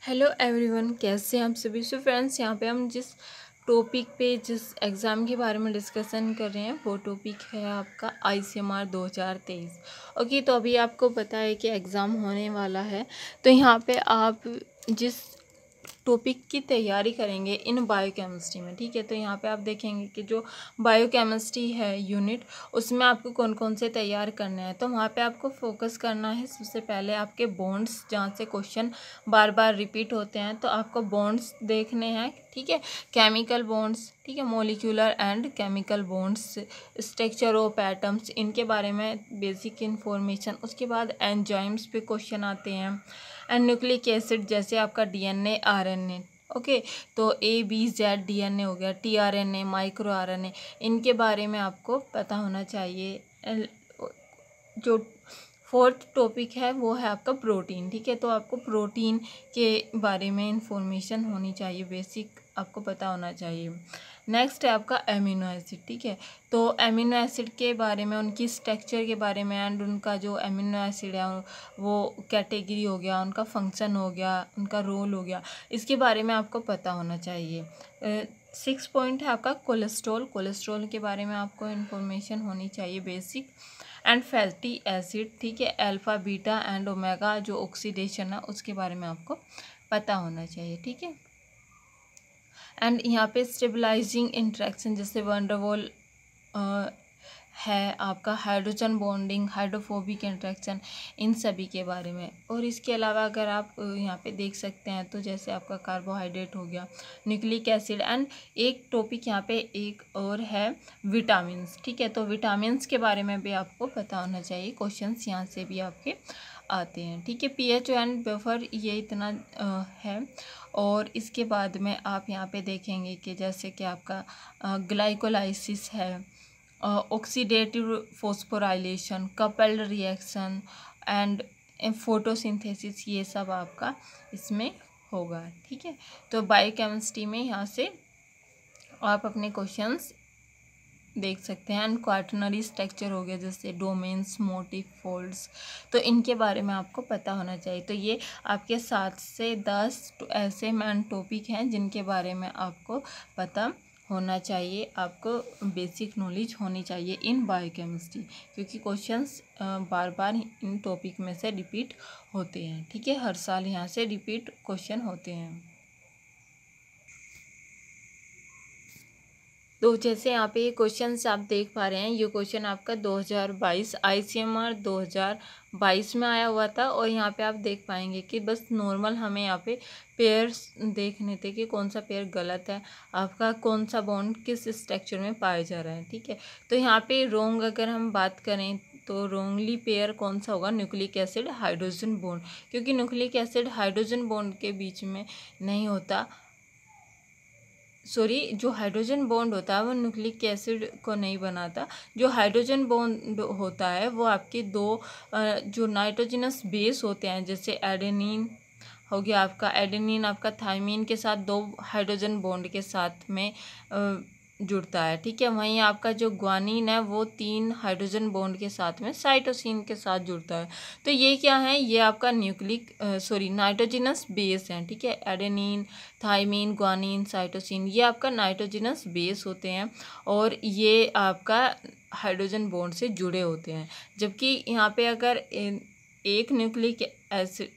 Hello everyone, कैसे हैं आप सभी। सो फ्रेंड्स, यहाँ पे हम जिस टॉपिक पे जिस एग्ज़ाम के बारे में डिस्कशन कर रहे हैं वो टॉपिक है आपका ICMR 2023। ओके, तो अभी आपको पता है कि एग्ज़ाम होने वाला है। तो यहाँ पे आप जिस टॉपिक की तैयारी करेंगे इन बायोकेमिस्ट्री में, ठीक है। तो यहाँ पे आप देखेंगे कि जो बायोकेमिस्ट्री है यूनिट, उसमें आपको कौन कौन से तैयार करने हैं। तो वहाँ पे आपको फोकस करना है सबसे पहले आपके बॉन्ड्स, जहाँ से क्वेश्चन बार बार रिपीट होते हैं। तो आपको बॉन्ड्स देखने हैं, ठीक है। केमिकल बॉन्ड्स, ठीक है, molecular and chemical bonds, structure of atoms, इनके बारे में बेसिक इन्फॉर्मेशन। उसके बाद एंजाइम्स पे क्वेश्चन आते हैं एंड न्यूक्लिक एसिड, जैसे आपका DNA RNA। ओके, तो ABZ DNA हो गया, tRNA, माइक्रो RNA, इनके बारे में आपको पता होना चाहिए। जो फोर्थ टॉपिक है वो है आपका प्रोटीन, ठीक है। तो आपको प्रोटीन के बारे में इंफॉर्मेशन होनी चाहिए, बेसिक आपको पता होना चाहिए। नेक्स्ट है आपका एमिनो एसिड, ठीक है। तो एमिनो एसिड के बारे में, उनकी स्ट्रक्चर के बारे में एंड उनका जो एमिनो एसिड है वो कैटेगरी हो गया, उनका फंक्शन हो गया, उनका रोल हो गया, इसके बारे में आपको पता होना चाहिए। 6 पॉइंट है आपका कोलेस्ट्रॉल। कोलेस्ट्रॉल के बारे में आपको इन्फॉर्मेशन होनी चाहिए बेसिक। एंड फैटी एसिड, ठीक है, अल्फ़ा बीटा एंड ओमेगा, जो ऑक्सीडेशन है उसके बारे में आपको पता होना चाहिए, ठीक है। एंड यहाँ पे स्टेबलाइजिंग इंटरेक्शन, जैसे वंडरवॉल है आपका, हाइड्रोजन बॉन्डिंग, हाइड्रोफोबिक इंटरेक्शन, इन सभी के बारे में। और इसके अलावा अगर आप यहाँ पे देख सकते हैं तो जैसे आपका कार्बोहाइड्रेट हो गया, न्यूक्लिक एसिड, एंड एक टॉपिक यहाँ पे एक और है विटामिन्स, ठीक है। तो विटामिन्स के बारे में भी आपको पता होना चाहिए, क्वेश्चंस यहाँ से भी आपके आते हैं, ठीक है। pH एंड बफर, ये इतना है। और इसके बाद में आप यहाँ पे देखेंगे कि जैसे कि आपका ग्लाइकोलाइसिस है, oxidative phosphorylation, coupled reaction and photosynthesis, ये सब आपका इसमें होगा, ठीक है। तो बायोकेमिस्ट्री में यहाँ से आप अपने क्वेश्चंस देख सकते हैं। एंड क्वाटरनरी स्ट्रक्चर हो गया, जैसे डोमेन्स, मोटिव, फोल्ड्स, तो इनके बारे में आपको पता होना चाहिए। तो ये आपके 7 से 10 ऐसे मेन टॉपिक हैं जिनके बारे में आपको पता होना चाहिए, आपको बेसिक नॉलेज होनी चाहिए इन बायोकेमिस्ट्री, क्योंकि क्वेश्चंस बार बार इन टॉपिक में से रिपीट होते हैं, ठीक है। हर साल यहाँ से रिपीट क्वेश्चन होते हैं। तो जैसे यहाँ पे ये क्वेश्चंस आप देख पा रहे हैं, ये क्वेश्चन आपका 2022 ICMR 2022 में आया हुआ था। और यहाँ पे आप देख पाएंगे कि बस नॉर्मल हमें यहाँ पे पेयर्स देखने थे कि कौन सा पेयर गलत है, आपका कौन सा बॉन्ड किस स्ट्रक्चर में पाया जा रहा है, ठीक है। तो यहाँ पे रोंग अगर हम बात करें तो रोंगली पेयर कौन सा होगा, न्यूक्लिक एसिड हाइड्रोजन बॉन्ड, क्योंकि न्यूक्लिक एसिड हाइड्रोजन बॉन्ड के बीच में नहीं होता। सॉरी, जो हाइड्रोजन बॉन्ड होता है वो न्यूक्लिक एसिड को नहीं बनाता। जो हाइड्रोजन बॉन्ड होता है वो आपके दो जो नाइट्रोजनस बेस होते हैं, जैसे एडेनिन हो गया आपका, एडेनिन आपका थाइमीन के साथ 2 हाइड्रोजन बॉन्ड के साथ में जुड़ता है, ठीक है। वहीं आपका जो ग्वानिन है वो 3 हाइड्रोजन बॉन्ड के साथ में साइटोसिन के साथ जुड़ता है। तो ये क्या है, ये आपका नाइट्रोजनस बेस है, ठीक है। एडेनिन, थाइमीन, ग्वानिन, साइटोसिन, ये आपका नाइट्रोजनस बेस होते हैं और ये आपका हाइड्रोजन बॉन्ड से जुड़े होते हैं। जबकि यहाँ पे अगर एक न्यूक्लिक एसिड,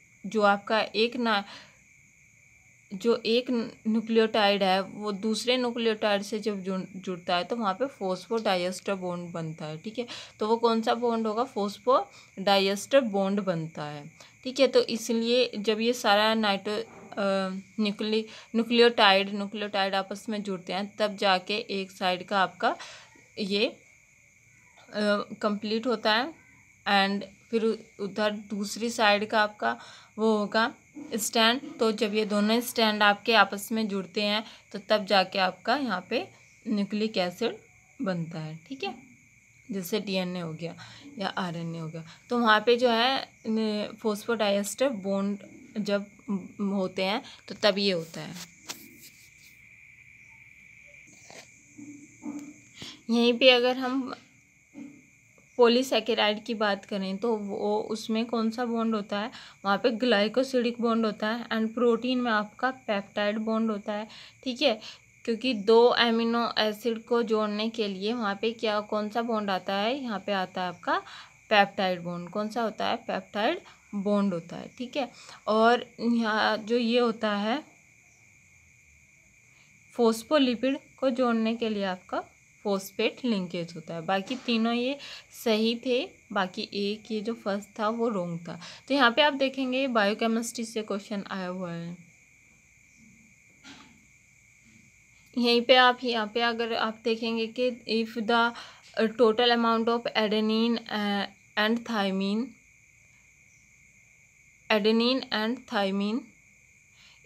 जो एक न्यूक्लियोटाइड है वो दूसरे न्यूक्लियोटाइड से जब जुड़ता है तो वहाँ पे फॉस्फोडाइएस्टर बॉन्ड बनता है, ठीक है। तो वो कौन सा बॉन्ड होगा, फॉस्फोडाइएस्टर बॉन्ड बनता है, ठीक है। तो इसलिए जब ये सारा न्यूक्लियोटाइड आपस में जुड़ते हैं तब जाके एक साइड का आपका ये कंप्लीट होता है एंड फिर उधर दूसरी साइड का आपका वो होगा स्टैंड। तो जब ये दोनों स्टैंड आपके आपस में जुड़ते हैं तो तब जाके आपका यहाँ पे न्यूक्लिक एसिड बनता है, ठीक है। जैसे DNA हो गया या RNA हो गया, तो वहाँ पे जो है फॉस्फोडाइएस्टर बॉन्ड जब होते हैं तो तब ये होता है। यहीं पे अगर हम पॉलीसैकेराइड की बात करें तो वो उसमें कौन सा बॉन्ड होता है, वहाँ पे ग्लाइकोसिडिक बॉन्ड होता है। एंड प्रोटीन में आपका पेप्टाइड बॉन्ड होता है, ठीक है, क्योंकि दो एमिनो एसिड को जोड़ने के लिए वहाँ पे क्या कौन सा बॉन्ड आता है, यहाँ पे आता है आपका पेप्टाइड बॉन्ड। कौन सा होता है, पेप्टाइड बॉन्ड होता है, ठीक है। और यहाँ जो ये होता है फोस्फोलिपिड को जोड़ने के लिए आपका फोस्फेट लिंकेज होता है। बाकी तीनों ये सही थे, बाकी एक ये जो फर्स्ट था वो रॉन्ग था। तो यहाँ पे आप देखेंगे बायोकेमिस्ट्री से क्वेश्चन आया हुआ है। यहाँ पे अगर आप देखेंगे कि if the total amount of adenine and thymine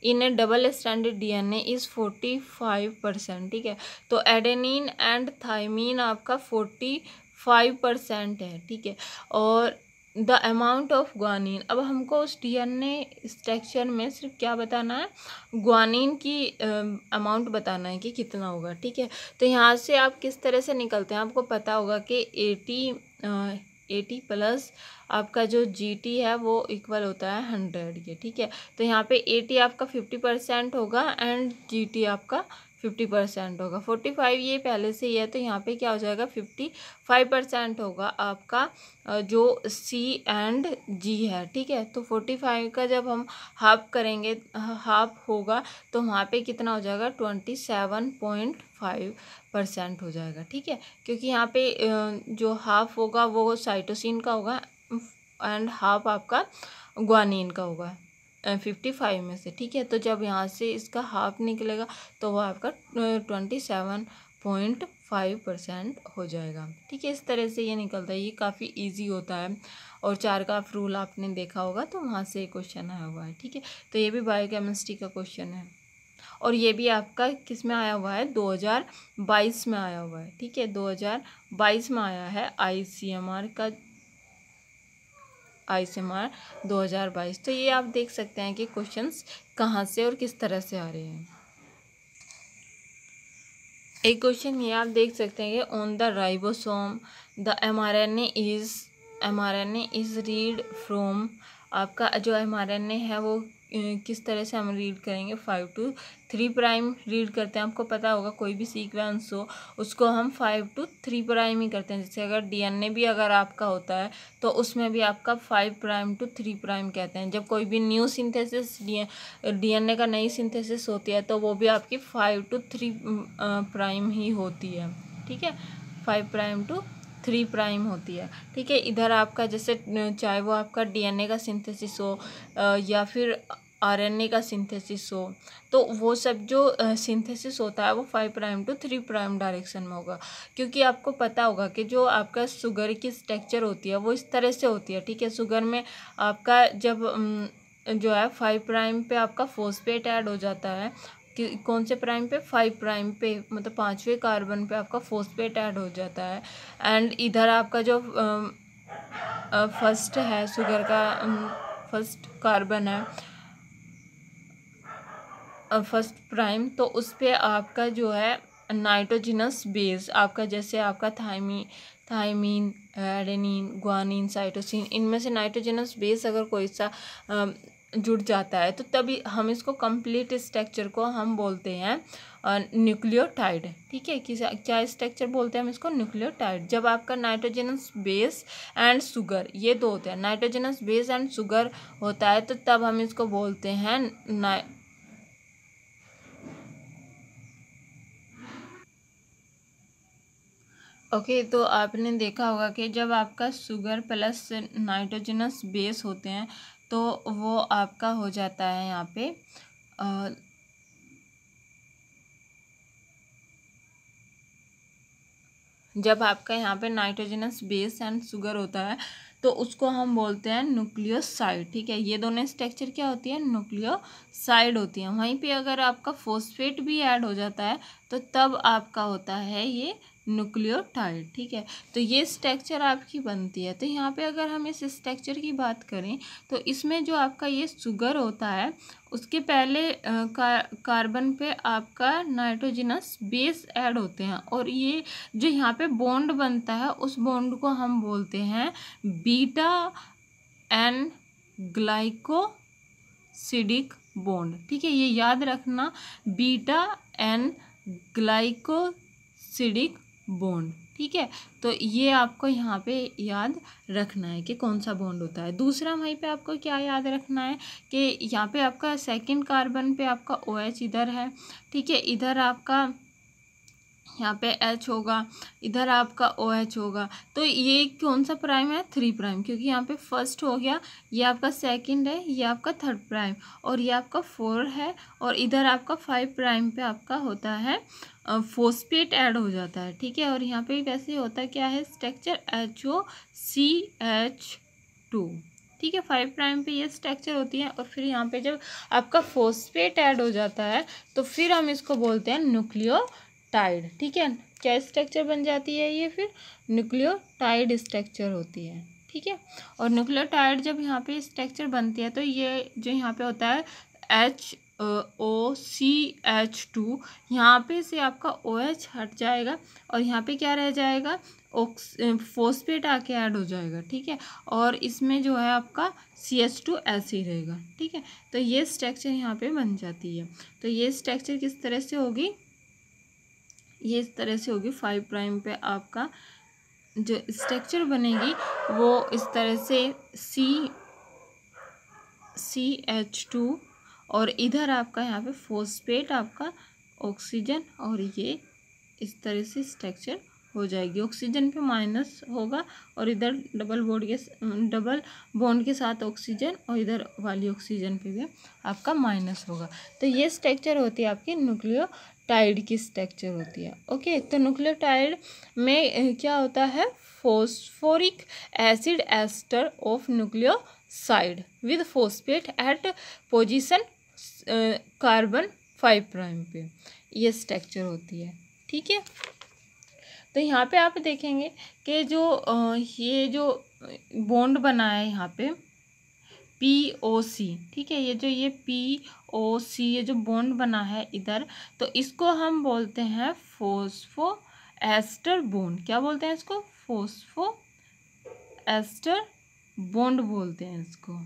in a double stranded DNA is 45%, ठीक है। तो एडेनिन एंड थायमीन आपका 45% है, ठीक है। और द अमाउंट ऑफ ग्वानिन, अब हमको उस DNA स्ट्रक्चर में सिर्फ क्या बताना है, ग्वानिन की अमाउंट बताना है कि कितना होगा, ठीक है। तो यहाँ से आप किस तरह से निकलते हैं, आपको पता होगा कि 80 प्लस आपका जो GT है वो इक्वल होता है 100 के, ठीक है। तो यहाँ पे 80 आपका 50% होगा एंड GT आपका 50% होगा। 45 ये पहले से ही है, तो यहाँ पे क्या हो जाएगा, 55% होगा आपका जो C एंड G है, ठीक है। तो 45 का जब हम हाफ करेंगे, हाफ होगा तो वहाँ पे कितना हो जाएगा, 27.5% हो जाएगा, ठीक है। क्योंकि यहाँ पे जो हाफ होगा वो साइटोसिन का होगा एंड हाफ आपका ग्वानिन का होगा 55 में से, ठीक है। तो जब यहाँ से इसका हाफ निकलेगा तो वो आपका 27.5% हो जाएगा, ठीक है। इस तरह से ये निकलता है, ये काफ़ी इजी होता है। और 4 का रूल आपने देखा होगा, तो वहाँ से क्वेश्चन आया हुआ है, ठीक है। तो ये भी बायोकेमिस्ट्री का क्वेश्चन है और ये भी आपका किस में आया हुआ है, 2022 में आया हुआ है, ठीक है। 2022 में आया है ICMR 2022। तो ये आप देख सकते हैं कि क्वेश्चंस कहाँ से और किस तरह से आ रहे हैं। एक क्वेश्चन ये आप देख सकते हैं कि on the ribosome the mRNA is read from, आपका जो mRNA है वो किस तरह से हम रीड करेंगे, 5 to 3 प्राइम रीड करते हैं। आपको पता होगा कोई भी सीक्वेंस हो उसको हम 5 to 3 प्राइम ही करते हैं। जैसे अगर DNA भी अगर आपका होता है तो उसमें भी आपका 5 प्राइम to 3 प्राइम कहते हैं। जब कोई भी न्यू सिंथेसिस DNA का नई सिंथेसिस होती है तो वो भी आपकी 5 to 3 प्राइम ही होती है, ठीक है। 5 प्राइम to 3 प्राइम होती है, ठीक है। इधर आपका जैसे चाहे वो आपका DNA का सिंथेसिस हो या फिर RNA का सिंथेसिस हो, तो वो सब जो सिंथेसिस होता है वो 5 प्राइम to 3 प्राइम डायरेक्शन में होगा। क्योंकि आपको पता होगा कि जो आपका शुगर की स्ट्रक्चर होती है वो इस तरह से होती है, ठीक है। शुगर में आपका जब जो है 5 प्राइम पे आपका फॉस्फेट ऐड हो जाता है, कि कौन से प्राइम पे, 5 प्राइम पे, मतलब 5वें कार्बन पे आपका फॉस्फेट ऐड हो जाता है। एंड इधर आपका जो फर्स्ट है शुगर का फर्स्ट कार्बन है, फर्स्ट प्राइम, तो उस पर आपका जो है नाइट्रोजनस बेस, आपका जैसे आपका थायमीन, एडेनिन, ग्वानिन, साइटोसिन, इनमें से नाइट्रोजनस बेस अगर कोई सा जुड़ जाता है तो तभी हम इसको कंप्लीट स्ट्रक्चर को हम बोलते हैं न्यूक्लियोटाइड, ठीक है। क्या स्ट्रक्चर बोलते हैं हम इसको, न्यूक्लियोटाइड। जब आपका नाइट्रोजनस बेस एंड शुगर ये दो होते हैं, नाइट्रोजनस बेस एंड शुगर होता है, तो तब हम इसको बोलते हैं ओके। तो आपने देखा होगा कि जब आपका शुगर प्लस नाइट्रोजनस बेस होते हैं तो वो आपका हो जाता है यहाँ पे जब आपका यहाँ पे नाइट्रोजनस बेस एंड शुगर होता है तो उसको हम बोलते हैं न्यूक्लियोसाइड, ठीक है। ये दोनों स्ट्रक्चर क्या होती है, न्यूक्लियोसाइड होती है। वहीं पे अगर आपका फॉस्फेट भी ऐड हो जाता है तो तब आपका होता है ये न्यूक्लियोटाइड। ठीक है, तो ये स्ट्रक्चर आपकी बनती है। तो यहाँ पे अगर हम इस स्ट्रक्चर की बात करें तो इसमें जो आपका ये शुगर होता है उसके पहले कार्बन पे आपका नाइट्रोजनस बेस ऐड होते हैं, और ये जो यहाँ पे बॉन्ड बनता है उस बॉन्ड को हम बोलते हैं बीटा एन ग्लाइकोसिडिक बॉन्ड। ठीक है, ये याद रखना, बीटा एन ग्लाइकोसिडिक बॉन्ड। ठीक है, तो ये आपको यहाँ पे याद रखना है कि कौन सा बॉन्ड होता है। दूसरा वहीं पे आपको क्या याद रखना है कि यहाँ पे आपका सेकंड कार्बन पे आपका OH इधर है। ठीक है, इधर आपका यहाँ पे H होगा, इधर आपका OH होगा। तो ये कौन सा प्राइम है? 3 प्राइम, क्योंकि यहाँ पे फर्स्ट हो गया, ये आपका सेकंड है, ये आपका 3rd प्राइम, और ये आपका 4 है, और इधर आपका 5 प्राइम पे आपका होता है फॉस्फेट ऐड हो जाता है। ठीक है, और यहाँ पे वैसे होता क्या है स्ट्रक्चर HOCH2। ठीक है, 5 प्राइम पे ये स्ट्रक्चर होती है, और फिर यहाँ पे जब आपका फॉस्फेट ऐड हो जाता है तो फिर हम इसको बोलते हैं न्यूक्लियोटाइड। ठीक है, क्या स्ट्रक्चर बन जाती है ये? फिर न्यूक्लियोटाइड स्ट्रक्चर होती है। ठीक है, और न्यूक्लियोटाइड जब यहाँ पे स्ट्रक्चर बनती है तो ये जो यहाँ पे होता है HOCH2, यहाँ पे से आपका OH हट जाएगा और यहाँ पे क्या रह जाएगा? फॉस्फेट आके ऐड हो जाएगा। ठीक है, और इसमें जो है आपका CH2 ऐसे ही रहेगा। ठीक है, तो ये स्ट्रक्चर यहाँ पे बन जाती है। तो ये स्ट्रक्चर किस तरह से होगी? ये इस तरह से होगी। 5 प्राइम पे आपका जो स्ट्रक्चर बनेगी वो इस तरह से CH2, और इधर आपका यहाँ पे फॉस्फेट आपका ऑक्सीजन, और ये इस तरह से स्ट्रक्चर हो जाएगी। ऑक्सीजन पे माइनस होगा और इधर डबल बॉन्ड के साथ ऑक्सीजन, और इधर वाली ऑक्सीजन पे भी आपका माइनस होगा। तो ये स्ट्रक्चर होती है आपकी न्यूक्लियोटाइड की स्ट्रक्चर होती है। ओके, तो न्यूक्लियोटाइड में क्या होता है? Phosphoric acid ester of nucleoside with phosphate at position carbon 5 prime पे ये स्ट्रक्चर होती है। ठीक है, तो यहाँ पे आप देखेंगे कि जो ये जो बॉन्ड बना है यहाँ पे POC। ठीक है, ये POC ये जो बॉन्ड बना है इधर, तो इसको हम बोलते हैं फॉस्फो एस्टर बॉन्ड। क्या बोलते हैं इसको? फॉस्फो एस्टर बॉन्ड बोलते हैं इसको।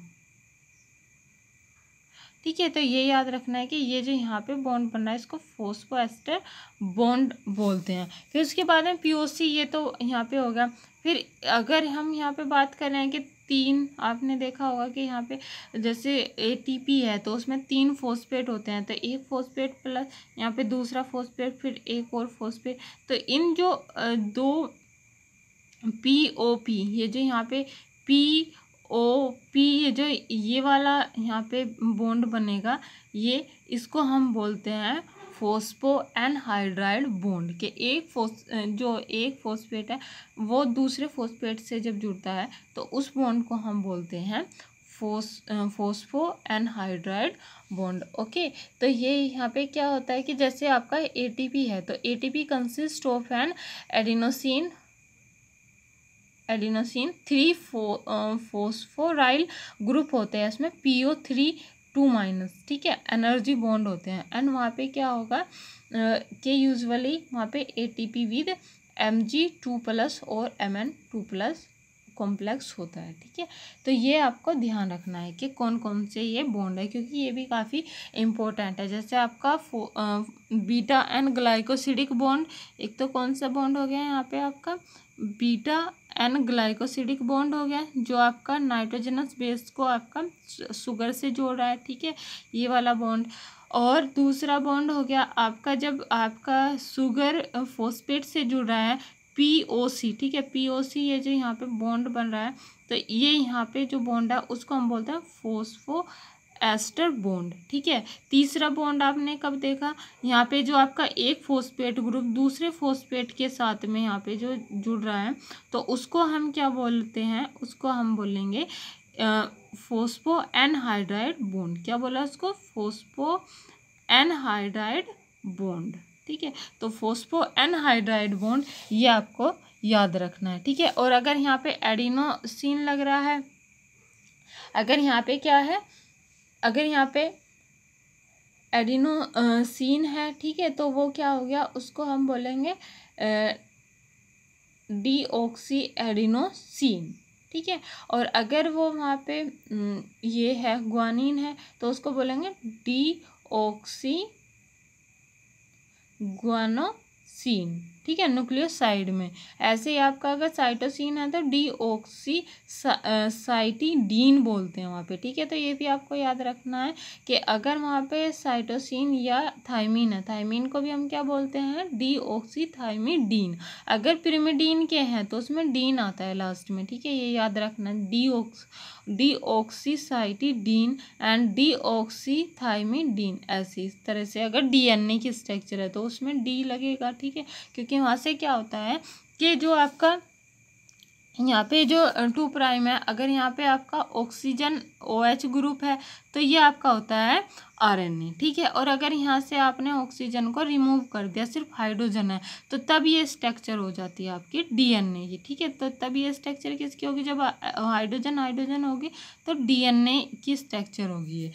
ठीक है, तो ये याद रखना है कि ये जो यहाँ पे बॉन्ड बन रहा है इसको फॉस्फोएस्टर बॉन्ड बोलते हैं। फिर उसके बाद में POC, ये तो यहाँ पे होगा। फिर अगर हम यहाँ पे बात कर रहे हैं कि 3, आपने देखा होगा कि यहाँ पे जैसे ATP है तो उसमें 3 फॉस्फेट होते हैं, तो एक फॉस्फेट प्लस यहाँ पे दूसरा फॉस्फेट, फिर एक और फॉस्फेट। तो इन जो 2 POP, ये जो यहाँ पे POP, ये जो ये वाला यहाँ पे बॉन्ड बनेगा, ये इसको हम बोलते हैं फॉस्फो एनहाइड्राइड बॉन्ड। के एक फॉस्फेट है वो दूसरे फॉस्फेट से जब जुड़ता है तो उस बॉन्ड को हम बोलते हैं फॉस्फो एनहाइड्राइड बॉन्ड। ओके, तो ये यहाँ पे क्या होता है कि जैसे आपका ATP है तो ATP consist of an adenosine 3 phosphoryl group होते हैं, इसमें PO3 2-। ठीक है, एनर्जी बॉन्ड होते हैं, एंड वहाँ पे क्या होगा कि यूजुअली वहाँ पे ATP विद Mg2+ और Mn2+ कॉम्प्लेक्स होता है। ठीक है, तो ये आपको ध्यान रखना है कि कौन कौन से ये बॉन्ड है, क्योंकि ये भी काफ़ी इम्पोर्टेंट है। जैसे आपका बीटा एन ग्लाइकोसिडिक बॉन्ड, एक तो कौन सा बॉन्ड हो गया यहाँ पे आपका बीटा एन ग्लाइकोसिडिक बॉन्ड हो गया, जो आपका नाइट्रोजनस बेस को आपका शुगर से जोड़ रहा है। ठीक है, ये वाला बॉन्ड। और दूसरा बॉन्ड हो गया आपका जब आपका शुगर फॉस्फेट से जुड़ रहा है, POC। ठीक है, POC ये जो यहाँ पे बॉन्ड बन रहा है, तो ये यहाँ पे जो बॉन्ड है उसको हम बोलते हैं फॉस्फो एस्टर बॉन्ड। ठीक है, तीसरा बॉन्ड आपने कब देखा? यहाँ पे जो आपका एक फॉस्फेट ग्रुप दूसरे फॉस्फेट के साथ में यहाँ पे जो जुड़ रहा है, तो उसको हम क्या बोलते हैं? उसको हम बोलेंगे फॉस्फो एनहाइड्राइड बॉन्ड। क्या बोला उसको? Phospho anhydride bond. ठीक है। तो फोस्फो एनहाइड्राइड बॉन्ड ये आपको याद रखना है, ठीक है। और अगर यहाँ पे एडिनोसिन लग रहा है, अगर यहाँ पे क्या है, अगर यहाँ पे एडिनोसिन है, ठीक है, तो वो क्या हो गया, उसको हम बोलेंगे डीऑक्सी एडिनोसिन, ठीक है। और अगर वो वहाँ पे ये है ग्वानिन है तो उसको बोलेंगे डीऑक्सी ग्वानोसिन, ठीक है, न्यूक्लियोसाइड में। ऐसे ही आपका अगर साइटोसिन है तो डीऑक्सी साइटिडीन बोलते हैं वहाँ पे, ठीक है। तो ये भी आपको याद रखना है कि अगर वहाँ पे साइटोसिन या थायमीन है, थायमीन को भी हम क्या बोलते हैं, डीऑक्सी थायमिडीन। अगर पिरिमिडीन के हैं तो उसमें डीन आता है लास्ट में, ठीक है, ये याद रखना, डीऑक्सीसाइटिडीन एंड डीऑक्सीथाइमिडीन। ऐसी इस तरह से अगर डीएनए की स्ट्रक्चर है तो उसमें डी लगेगा, ठीक है, क्योंकि वहाँ से क्या होता है कि जो आपका यहाँ पे जो 2 प्राइम है, अगर यहाँ पे आपका ऑक्सीजन OH ग्रुप है तो ये आपका होता है RNA, ठीक है। और अगर यहाँ से आपने ऑक्सीजन को रिमूव कर दिया, सिर्फ हाइड्रोजन है, तो तब ये स्ट्रक्चर हो जाती है आपकी DNA की, ठीक है। तो तब ये स्ट्रक्चर किसकी होगी, जब हाइड्रोजन होगी तो DNA की स्ट्रक्चर होगी ये,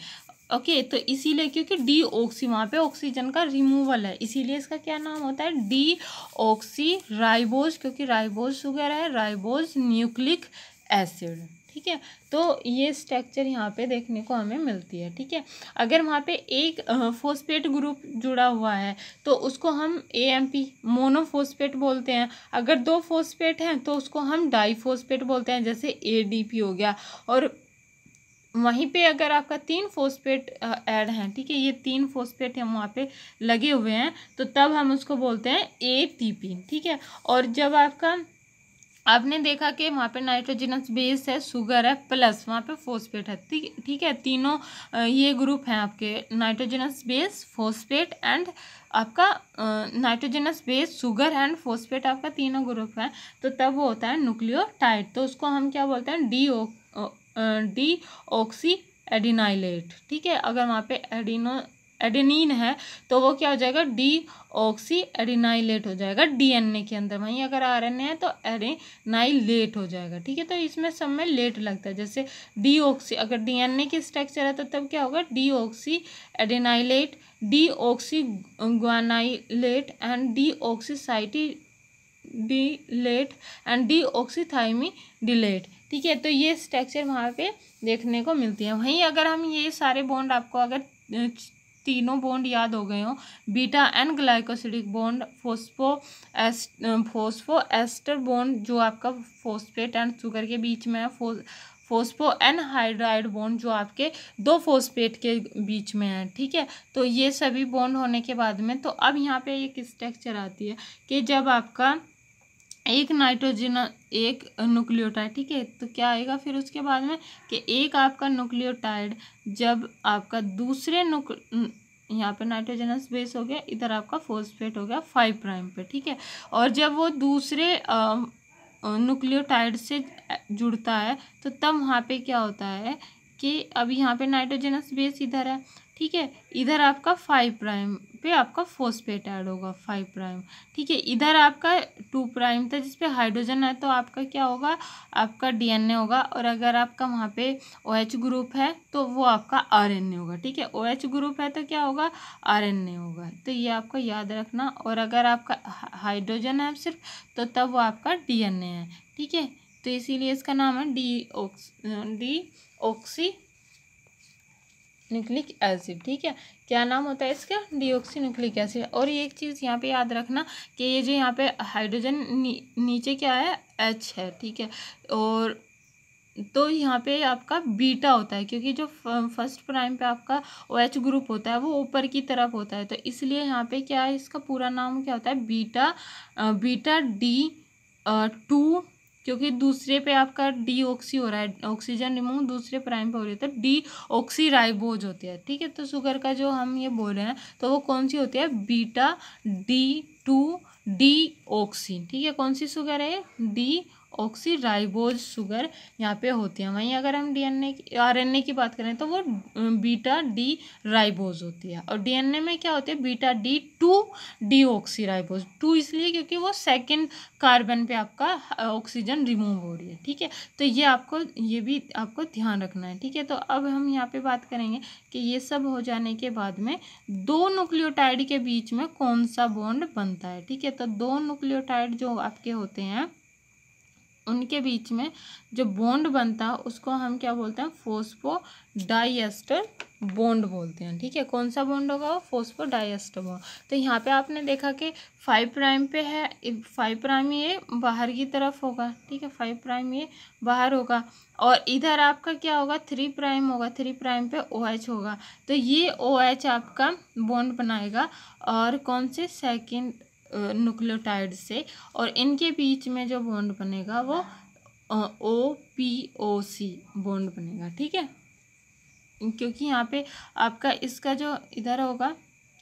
ओके। तो इसीलिए क्योंकि डीऑक्सी वहाँ पे ऑक्सीजन का रिमूवल है, इसीलिए इसका क्या नाम होता है, डीऑक्सी राइबोज, क्योंकि राइबोज शुगर है, राइबोज न्यूक्लिक एसिड, ठीक है। तो ये स्ट्रक्चर यहाँ पे देखने को हमें मिलती है, ठीक है। अगर वहाँ पे एक फॉस्फेट ग्रुप जुड़ा हुआ है तो उसको हम AMP मोनोफॉस्फेट बोलते हैं। अगर 2 फॉस्फेट हैं तो उसको हम डाईफॉस्फेट बोलते हैं, जैसे ADP हो गया। और वहीं पे अगर आपका 3 फॉस्फेट ऐड हैं, ठीक है, ये 3 फॉस्फेट हम वहाँ पे लगे हुए हैं, तो तब हम उसको बोलते हैं ATP, ठीक है। और जब आपने देखा कि वहाँ पे नाइट्रोजनस बेस है, शुगर है, प्लस वहाँ पे फॉस्फेट है, ठीक है, तीनों ये ग्रुप हैं आपके, नाइट्रोजनस बेस, फॉस्फेट एंड आपका nitrogenous base, sugar and phosphate, आपका तीनों ग्रुप हैं, तो तब वो होता है न्यूक्लियोटाइड। तो उसको हम क्या बोलते हैं, डीऑक्सी एडिनाइलेट, ठीक है। अगर वहाँ पे एडेनिन है तो वो क्या हो जाएगा, डीऑक्सी एडिनाइलेट हो जाएगा DNA के अंदर। वहीं अगर RNA है तो एडिनाइलेट हो जाएगा, ठीक है। तो इसमें सब में लेट लगता है, जैसे डीऑक्सी, अगर DNA की स्ट्रक्चर है तो तब क्या होगा, deoxy adenylate, deoxy guanylate and deoxycytidylate and deoxythymidylate, ठीक है। तो ये स्ट्रक्चर वहाँ पे देखने को मिलती है। वहीं अगर हम ये सारे बॉन्ड, आपको अगर तीनों बॉन्ड याद हो गए हो, beta N glycosidic bond, phospho ester bond जो आपका फॉस्फेट एंड शुगर के बीच में है, फोस्फो एनहाइड्राइड बॉन्ड जो आपके 2 फॉस्फेट के बीच में है, ठीक है। तो ये सभी बॉन्ड होने के बाद में, तो अब यहाँ पे एक स्ट्रक्चर आती है कि जब आपका एक नाइट्रोजन, एक न्यूक्लियोटाइड, ठीक है, तो क्या आएगा फिर उसके बाद में कि एक आपका न्यूक्लियोटाइड जब आपका दूसरे यहाँ पे नाइट्रोजनस बेस हो गया, इधर आपका फॉस्फेट हो गया 5 प्राइम पे, ठीक है। और जब वो दूसरे न्यूक्लियोटाइड से जुड़ता है तो तब वहाँ पे क्या होता है कि अब यहाँ पे नाइट्रोजनस बेस इधर है, ठीक है, इधर आपका 5 प्राइम पे आपका फॉस्फेट ऐड होगा 5 प्राइम, ठीक है। इधर आपका 2 प्राइम था जिसपे हाइड्रोजन है तो आपका क्या होगा, आपका DNA होगा। और अगर आपका वहाँ पे OH ग्रुप है तो वो आपका RNA होगा, ठीक है। OH ग्रुप है तो क्या होगा, RNA होगा। तो ये आपको याद रखना। और अगर आपका हाइड्रोजन है सिर्फ तो तब वो आपका DNA है, ठीक है। तो इसीलिए इसका नाम है डीऑक्सी न्यूक्लिक एसिड, ठीक है। क्या नाम होता है इसका, डीऑक्सी न्यूक्लिक एसिड। और ये एक चीज़ यहाँ पे याद रखना कि ये जो यहाँ पे हाइड्रोजन नीचे क्या है, H है, ठीक है। और तो यहाँ पे आपका बीटा होता है, क्योंकि जो फर्स्ट प्राइम पे आपका OH ग्रुप होता है वो ऊपर की तरफ होता है, तो इसलिए यहाँ पे क्या है, इसका पूरा नाम क्या होता है, बीटा D2, क्योंकि दूसरे पे आपका डीऑक्सी हो रहा है, ऑक्सीजन रिमूव दूसरे प्राइम पे हो रही है तो डीऑक्सी राइबोज होती है, ठीक है। तो शुगर का जो हम ये बोल रहे हैं तो वो कौन सी होती है, बीटा D2 डीऑक्सी, ठीक है। कौन सी शुगर है, ऑक्सीराइबोज शुगर यहाँ पे होती है। वहीं अगर हम डीएनए आरएनए की बात करें तो वो बीटा डी राइबोज होती है। और डीएनए में क्या होती है, beta D two deoxyribose. Two इसलिए क्योंकि वो सेकंड कार्बन पे आपका ऑक्सीजन रिमूव हो रही है, ठीक है। तो ये भी आपको ध्यान रखना है, ठीक है। तो अब हम यहाँ पे बात करेंगे कि ये सब हो जाने के बाद में दो न्यूक्लियोटाइड के बीच में कौन सा बॉन्ड बनता है, ठीक है। तो दो न्यूक्लियोटाइड जो आपके होते हैं उनके बीच में जो बॉन्ड बनता है उसको हम क्या बोलते हैं, फॉस्फोडाइएस्टर बॉन्ड बोलते हैं, ठीक है। कौन सा बॉन्ड होगा वो, फॉस्फोडाइएस्टर बॉन्ड। तो यहाँ पे आपने देखा कि 5 प्राइम पे है, 5 प्राइम ये बाहर की तरफ होगा, ठीक है, 5 प्राइम ये बाहर होगा। और इधर आपका क्या होगा, 3 प्राइम होगा, 3 प्राइम पे OH होगा। तो ये OH आपका बॉन्ड बनाएगा और कौन से, सेकेंड न्यूक्लियोटाइड से। और इनके बीच में जो बॉन्ड बनेगा वो OPOC बॉन्ड बनेगा, ठीक है। क्योंकि यहाँ पे आपका इसका जो इधर होगा,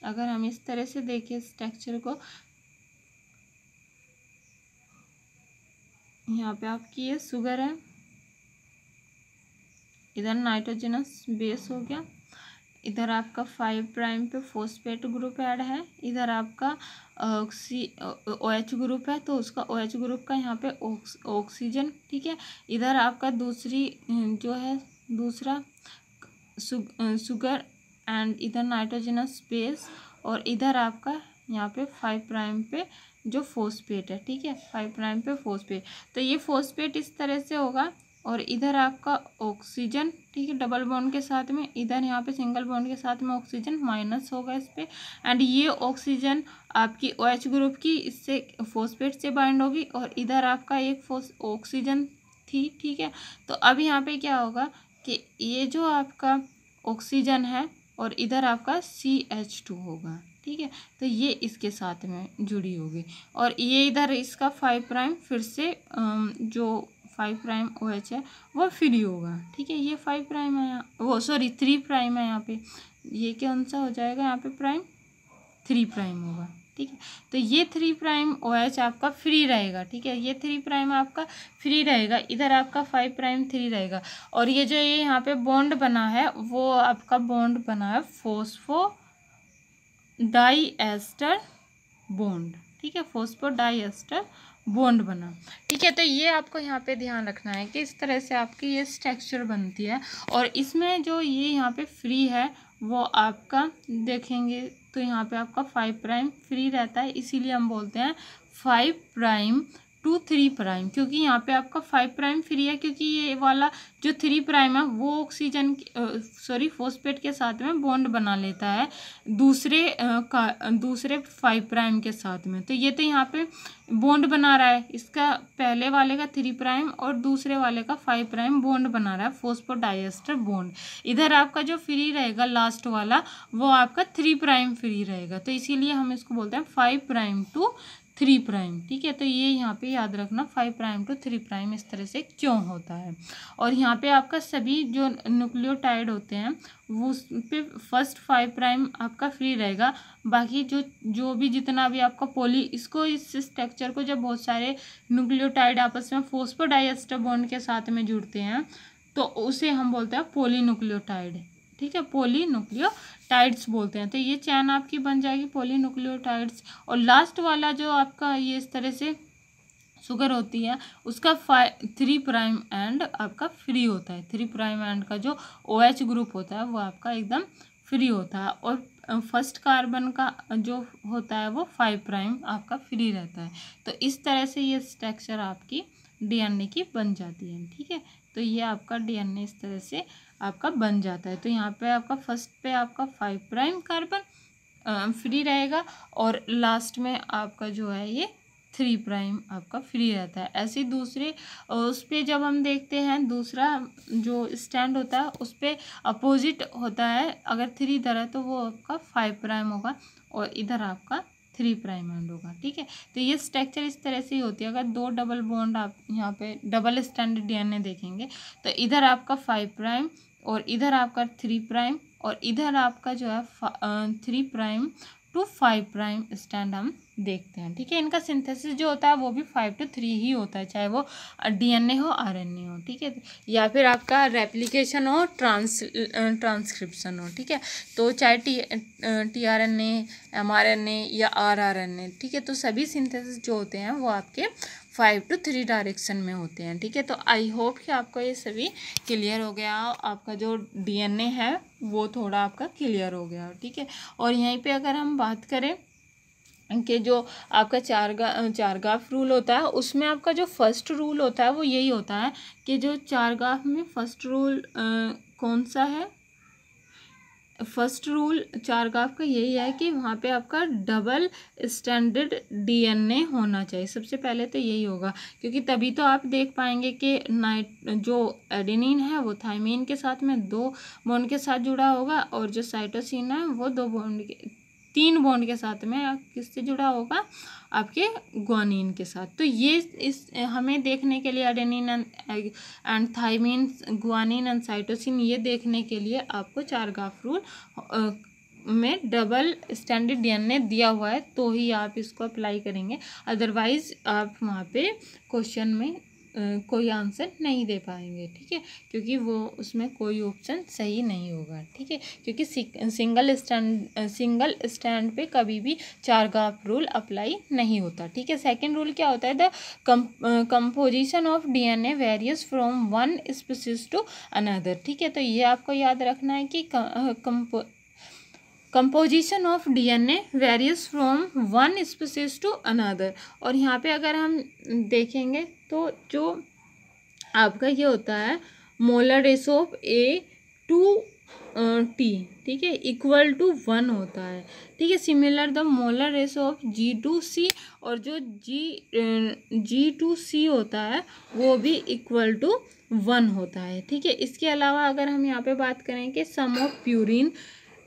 अगर हम इस तरह से देखें स्ट्रक्चर को, यहाँ पे आपकी ये शुगर है, इधर नाइट्रोजनस बेस हो गया, इधर आपका 5 प्राइम पे फॉस्फेट ग्रुप ऐड है, इधर आपका OH ग्रुप है तो उसका OH ग्रुप का यहाँ पे ऑक्सीजन, ठीक है। इधर आपका दूसरी जो है दूसरा शुगर एंड इधर नाइट्रोजनस बेस, और इधर आपका यहाँ पे 5 प्राइम पे जो फॉस्फेट है, ठीक है, 5 प्राइम पे फॉस्फेट। तो ये फॉस्फेट इस तरह से होगा और इधर आपका ऑक्सीजन, ठीक है, डबल बॉन्ड के साथ में, इधर यहाँ पे सिंगल बॉन्ड के साथ में ऑक्सीजन माइनस होगा इस पे। एंड ये ऑक्सीजन आपकी OH ग्रुप की इससे फॉस्फेट से बाइंड होगी और इधर आपका एक ऑक्सीजन थी, ठीक है। तो अब यहाँ पे क्या होगा कि ये जो आपका ऑक्सीजन है और इधर आपका CH2 होगा, ठीक है। तो ये इसके साथ में जुड़ी होगी और ये इधर इसका 5 प्राइम फिर से जो 5 प्राइम OH है वो फ्री होगा, ठीक है। ये 5 प्राइम है वो, सॉरी 3 प्राइम है यहाँ पे, ये कौन सा हो जाएगा यहाँ पे, प्राइम 3 प्राइम होगा, ठीक है। तो ये 3 प्राइम OH आपका फ्री रहेगा, ठीक है, ये 3 प्राइम आपका फ्री रहेगा, इधर आपका 5 प्राइम 3 रहेगा। और ये जो ये यहाँ पे बॉन्ड बना है वो आपका बॉन्ड बना है फॉस्फोडाइएस्टर बॉन्ड, ठीक है, फॉस्फोडाइएस्टर बॉन्ड बना, ठीक है। तो ये आपको यहाँ पे ध्यान रखना है कि इस तरह से आपकी ये स्ट्रक्चर बनती है। और इसमें जो ये यहाँ पे फ्री है वो आपका देखेंगे तो यहाँ पे आपका 5 प्राइम फ्री रहता है, इसीलिए हम बोलते हैं 5 प्राइम टू 3 प्राइम, क्योंकि यहाँ पे आपका 5 प्राइम फ्री है, क्योंकि ये वाला जो 3 प्राइम है वो ऑक्सीजन सॉरी फॉस्फेट के साथ में बॉन्ड बना लेता है दूसरे 5 प्राइम के साथ में। तो ये तो यहाँ पे बॉन्ड बना रहा है, इसका पहले वाले का 3 प्राइम और दूसरे वाले का 5 प्राइम बॉन्ड बना रहा है, फॉस्फोडाइएस्टर बॉन्ड। इधर आपका जो फ्री रहेगा लास्ट वाला वो आपका 3 प्राइम फ्री रहेगा, तो इसीलिए हम इसको बोलते हैं 5 प्राइम टू 3 प्राइम, ठीक है। तो ये यहाँ पे याद रखना 5 प्राइम टू 3 प्राइम इस तरह से क्यों होता है। और यहाँ पे आपका सभी जो न्यूक्लियोटाइड होते हैं वो उस पे फर्स्ट 5 प्राइम आपका फ्री रहेगा, बाकी जो भी जितना भी आपका इसको इस स्ट्रक्चर को जब बहुत सारे न्यूक्लियोटाइड आपस में फॉस्फोडाइएस्टर बॉन्ड के साथ में जुड़ते हैं तो उसे हम बोलते हैं पॉलीन्यूक्लियोटाइड, ठीक है, पॉलीन्यूक्लियोटाइड्स बोलते हैं। तो ये चैन आपकी बन जाएगी पॉलीन्यूक्लियोटाइड्स। और लास्ट वाला जो आपका ये इस तरह से शुगर होती है उसका 3 प्राइम एंड आपका फ्री होता है, 3 प्राइम एंड का जो OH ग्रुप होता है वो आपका एकदम फ्री होता है। और फर्स्ट कार्बन का जो होता है वो 5 प्राइम आपका फ्री रहता है। तो इस तरह से ये स्ट्रक्चर आपकी DNA की बन जाती है, ठीक है। तो ये आपका DNA इस तरह से आपका बन जाता है। तो यहाँ पे आपका फर्स्ट पे आपका 5 प्राइम कार्बन फ्री रहेगा और लास्ट में आपका जो है ये 3 प्राइम आपका फ्री रहता है। ऐसे ही दूसरे उस पर जब हम देखते हैं दूसरा जो स्टैंड होता है उस पर अपोजिट होता है, अगर 3 इधर है तो वो आपका 5 प्राइम होगा और इधर आपका 3 प्राइम एंड होगा, ठीक है। तो ये स्ट्रक्चर इस तरह से ही होती है। अगर 2 डबल बॉन्ड आप यहाँ पे डबल स्टैंडर्ड DNA देखेंगे तो इधर आपका 5 प्राइम और इधर आपका 3 प्राइम और इधर आपका जो है 3 प्राइम टू 5 प्राइम स्टैंड हम देखते हैं। ठीक है, इनका सिंथेसिस जो होता है वो भी 5 to 3 ही होता है, चाहे वो डीएनए हो आरएनए हो। ठीक है, या फिर आपका रेप्लिकेशन हो ट्रांसक्रिप्शन हो। ठीक है, तो चाहे टीआरएनए, एमआरएनए या आरआरएनए। ठीक है, तो सभी सिंथेसिस जो होते हैं वो आपके 5 to 3 डायरेक्शन में होते हैं। ठीक है, तो आई होप कि आपको ये सभी क्लियर हो गया, आपका जो डीएनए है वो थोड़ा आपका क्लियर हो गया। ठीक है, और यहीं पे अगर हम बात करें कि जो आपका चारगाफ रूल होता है, उसमें आपका जो फर्स्ट रूल होता है वो यही होता है कि जो चारगाफ में फर्स्ट रूल कौन सा है, फर्स्ट रूल चारगाफ का यही है कि वहाँ पे आपका डबल स्टैंडर्ड डीएनए होना चाहिए। सबसे पहले तो यही होगा, क्योंकि तभी तो आप देख पाएंगे कि जो एडेनिन है वो थाइमीन के साथ में 2 बॉन्ड के साथ जुड़ा होगा, और जो साइटोसिन है वो 3 बॉन्ड के साथ में किससे जुड़ा होगा, आपके ग्वानिन के साथ। तो ये इस हमें देखने के लिए adenine and thymine, guanine and cytosine, ये देखने के लिए आपको चारगाफ रूल में डबल स्टैंडर्ड डीएनए दिया हुआ है तो ही आप इसको अप्लाई करेंगे, अदरवाइज आप वहाँ पे क्वेश्चन में कोई आंसर नहीं दे पाएंगे। ठीक है, क्योंकि वो उसमें कोई ऑप्शन सही नहीं होगा। ठीक है, क्योंकि सिंगल स्टैंड पे कभी भी चारगाफ रूल अप्लाई नहीं होता। ठीक है, सेकंड रूल क्या होता है, the composition of DNA varies from one species to another. ठीक है, तो ये आपको याद रखना है कि composition of DNA varies from one species to another. और यहाँ पे अगर हम देखेंगे तो जो आपका ये होता है मोलर रेशो ऑफ A/T, ठीक है, इक्वल टू 1 होता है। ठीक है, similar the molar ratio of G/C, और जो G/C होता है वो भी इक्वल टू 1 होता है। ठीक है, इसके अलावा अगर हम यहाँ पे बात करें कि sum of purine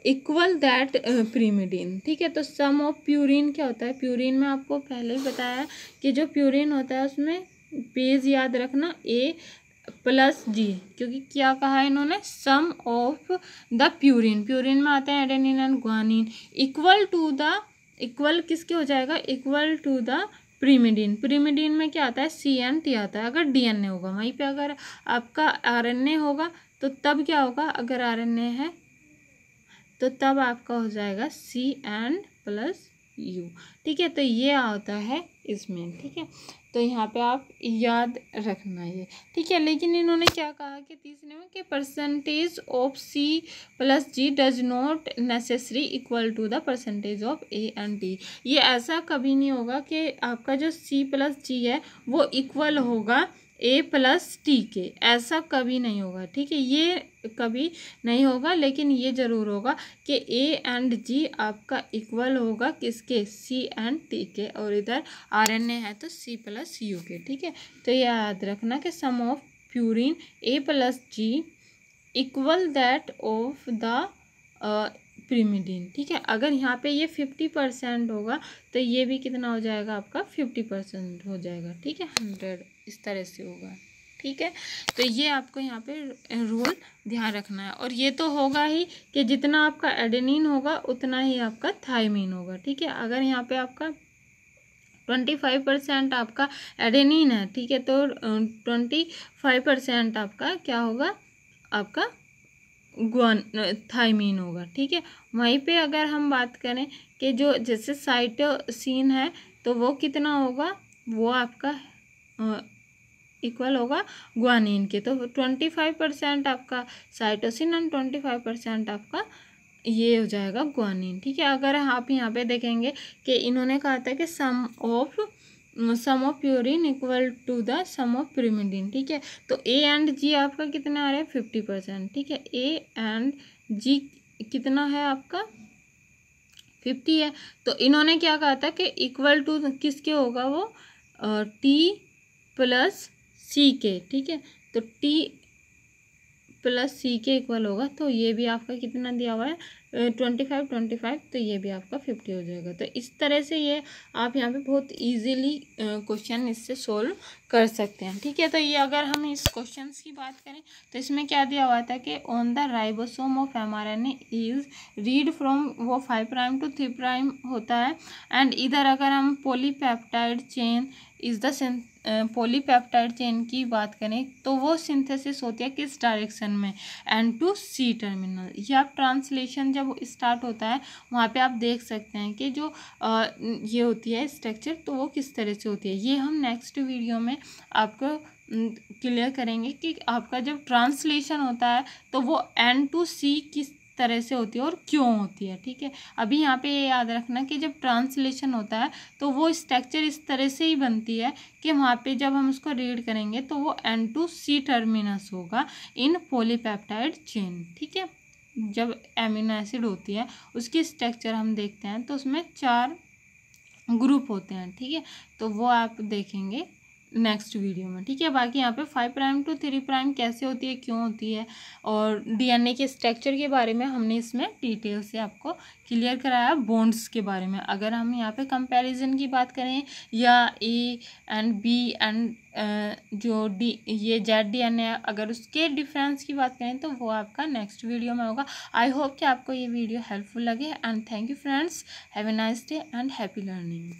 equal that प्रीमिडीन। ठीक है, तो सम ऑफ प्यूरिन क्या होता है, प्यूरिन में आपको पहले ही बताया कि जो प्यूरिन होता है उसमें पेज याद रखना A+G, क्योंकि क्या कहा है इन्होंने, सम ऑफ द प्यूरिन, प्यूरिन में आते हैं एडेनिन एंड ग्वानिन, इक्वल किसके हो जाएगा, इक्वल टू द प्रीमिडीन। प्रीमिडीन में क्या आता है, C/T आता है अगर डीएनए होगा। वहीं पे अगर आपका आरएनए होगा तो तब क्या होगा, अगर आरएनए है तो तब आपका हो जाएगा C+U। ठीक है, तो ये आता है इसमें। ठीक है, तो यहाँ पे आप याद रखना ये। ठीक है, लेकिन इन्होंने क्या कहा कि तीसरे में कि percentage of C+G does not necessary equal to the percentage of A/T। ये ऐसा कभी नहीं होगा कि आपका जो C+G है वो इक्वल होगा A+T के, ऐसा कभी नहीं होगा। ठीक है, ये कभी नहीं होगा, लेकिन ये ज़रूर होगा कि A/G आपका इक्वल होगा किसके, C/T के, और इधर RNA है तो C+U के। ठीक है, तो ये याद रखना कि sum of purine A+G equal that of the pyrimidine. ठीक है, अगर यहाँ पे ये 50% होगा तो ये भी कितना हो जाएगा, आपका 50% हो जाएगा। ठीक है, 100 इस तरह से होगा। ठीक है, तो ये आपको यहाँ पे रूल ध्यान रखना है। और ये तो होगा ही कि जितना आपका एडेनिन होगा उतना ही आपका थाइमीन होगा। ठीक है, अगर यहाँ पे आपका 25% आपका एडेनिन है, ठीक है, तो 25% आपका क्या होगा, आपका थाइमीन होगा। ठीक है, वहीं पे अगर हम बात करें कि जो जैसे साइटोसिन है तो वो कितना होगा, वो आपका इक्वल होगा ग्वानिन के, तो 25% आपका साइटोसिन एंड 25% आपका ये हो जाएगा ग्वानिन। ठीक है, अगर आप यहाँ पे देखेंगे कि इन्होंने कहा था कि sum of purine equal to the sum of pyrimidine. ठीक है, तो A/G आपका कितना आ रहा है, 50%। ठीक है, A/G कितना है आपका, 50 है। तो इन्होंने क्या कहा था कि इक्वल टू किसके होगा, वो T+C के। ठीक है, तो T+C के इक्वल होगा, तो ये भी आपका कितना दिया हुआ है, 25, तो ये भी आपका 50 हो जाएगा। तो इस तरह से ये आप यहाँ पे बहुत इजीली क्वेश्चन इससे सोल्व कर सकते हैं। ठीक है, तो ये अगर हम इस क्वेश्चंस की बात करें तो इसमें क्या दिया हुआ था कि on the ribosome of mRNA is read from, वो 5' to 3' होता है। एंड इधर अगर हम polypeptide chain is the polypeptide chain की बात करें तो वो सिंथेसिस होती है किस डायरेक्शन में, N to C टर्मिनल। ये आप ट्रांसलेशन जब स्टार्ट होता है वहाँ पे आप देख सकते हैं कि जो ये होती है स्ट्रक्चर, तो वो किस तरह से होती है। ये हम नेक्स्ट वीडियो में आपको क्लियर करेंगे कि आपका जब ट्रांसलेशन होता है तो वो N to C किस तरह से होती है और क्यों होती है। ठीक है, अभी यहाँ पे ये याद रखना कि जब ट्रांसलेशन होता है तो वो स्ट्रक्चर इस तरह से ही बनती है कि वहाँ पे जब हम उसको रीड करेंगे तो वो N to C टर्मिनस होगा इन पॉलीपेप्टाइड चेन। ठीक है, जब एमिनो एसिड होती है उसकी स्ट्रक्चर हम देखते हैं तो उसमें 4 ग्रुप होते हैं। ठीक है, तो वो आप देखेंगे नेक्स्ट वीडियो में। ठीक है, बाकी यहाँ पे 5' to 3' कैसे होती है, क्यों होती है, और डीएनए के स्ट्रक्चर के बारे में हमने इसमें डिटेल से आपको क्लियर कराया। बॉन्ड्स के बारे में अगर हम यहाँ पे कंपैरिजन की बात करें या ए एंड बी एंड जो ये ZDNA अगर उसके डिफरेंस की बात करें तो वो आपका नेक्स्ट वीडियो में होगा। आई होप कि आपको ये वीडियो हेल्पफुल लगे and thank you friends, have a nice day and happy learning.